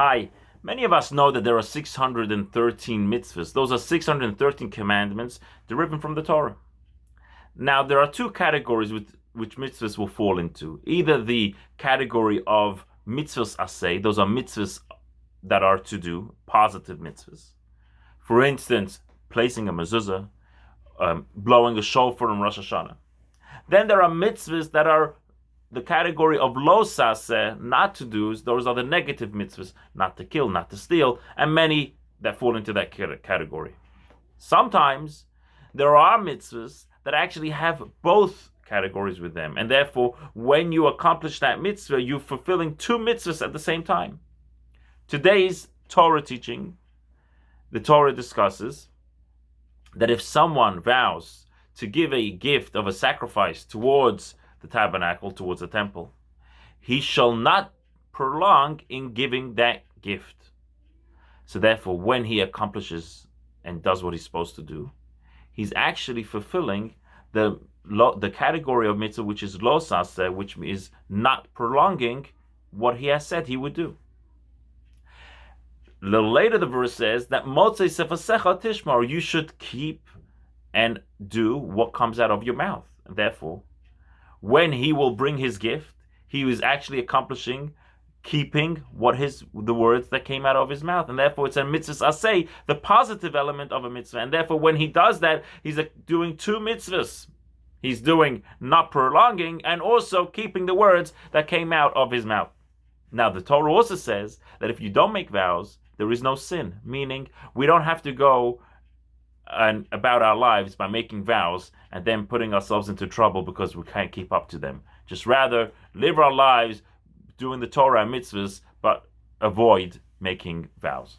Hi. Many of us know that there are 613 mitzvahs. Those are 613 commandments deriving from the Torah. Now, there are two categories which mitzvahs will fall into. Either the category of mitzvahs aseh, those are mitzvahs that are to do, positive mitzvahs. For instance, placing a mezuzah, blowing a shofar on Rosh Hashanah. Then there are mitzvahs that are the category of lo saseh, not to do's. Those are the negative mitzvahs, not to kill, not to steal, and many that fall into that category. Sometimes there are mitzvahs that actually have both categories with them, and therefore when you accomplish that mitzvah, you're fulfilling two mitzvahs at the same time. Today's Torah teaching, the Torah discusses that if someone vows to give a gift of a sacrifice towards the tabernacle, towards the temple, he shall not prolong in giving that gift. So therefore, when he accomplishes and does what he's supposed to do, he's actually fulfilling the category of mitzvah, which is lo saseh, which is not prolonging what he has said he would do. A little later, the verse says that motzei sefasecha tishmar, you should keep and do what comes out of your mouth. And therefore, when he will bring his gift, he is actually accomplishing keeping the words that came out of his mouth. And therefore, it's a mitzvah aseh, the positive element of a mitzvah. And therefore, when he does that, he's doing two mitzvahs. He's doing not prolonging and also keeping the words that came out of his mouth. Now, the Torah also says that if you don't make vows, there is no sin, meaning we don't have to go and about our lives by making vows and then putting ourselves into trouble because we can't keep up to them. Just rather live our lives doing the Torah and mitzvahs, but avoid making vows.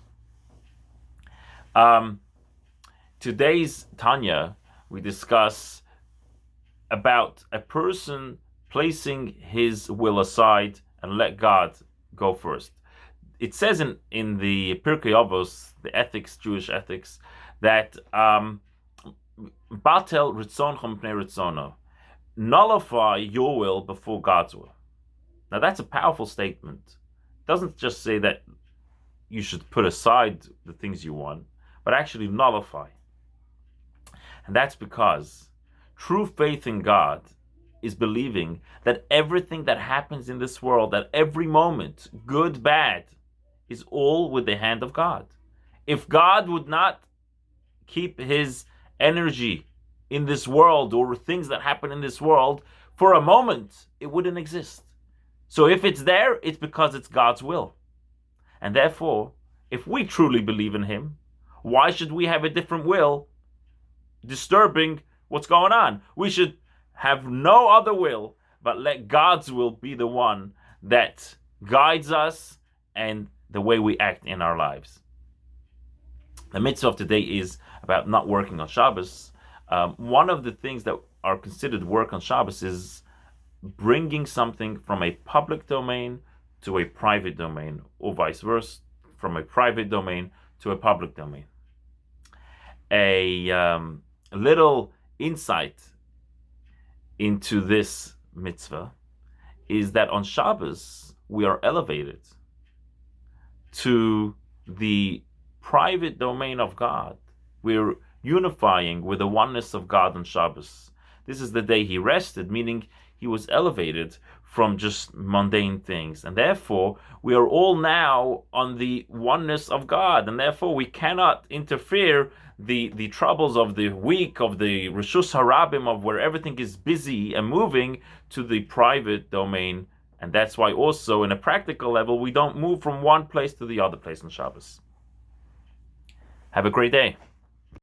Today's Tanya, we discuss about a person placing his will aside and let God go first. It says in the Pirkei Avos, the ethics, Jewish ethics, that batel ritzoncha pnei ritzono, nullify your will before God's will. Now that's a powerful statement. It doesn't just say that you should put aside the things you want, but actually nullify. And that's because true faith in God is believing that everything that happens in this world, at every moment, good, bad, is all with the hand of God. If God would not keep his energy in this world or things that happen in this world for a moment, it wouldn't exist. So if it's there, it's because it's God's will. And therefore, if we truly believe in him, why should we have a different will disturbing what's going on? We should have no other will, but let God's will be the one that guides us and the way we act in our lives. The mitzvah of today is about not working on Shabbos. One of the things that are considered work on Shabbos is bringing something from a public domain to a private domain, or vice versa, from a private domain to a public domain. A little insight into this mitzvah is that on Shabbos we are elevated to the private domain of God. We're unifying with the oneness of God on Shabbos. This is the day he rested, meaning he was elevated from just mundane things. And therefore, we are all now on the oneness of God. And therefore, we cannot interfere the troubles of the week, of the Rishus Harabim, of where everything is busy and moving, to the private domain. And that's why also, in a practical level, we don't move from one place to the other place on Shabbos. Have a great day.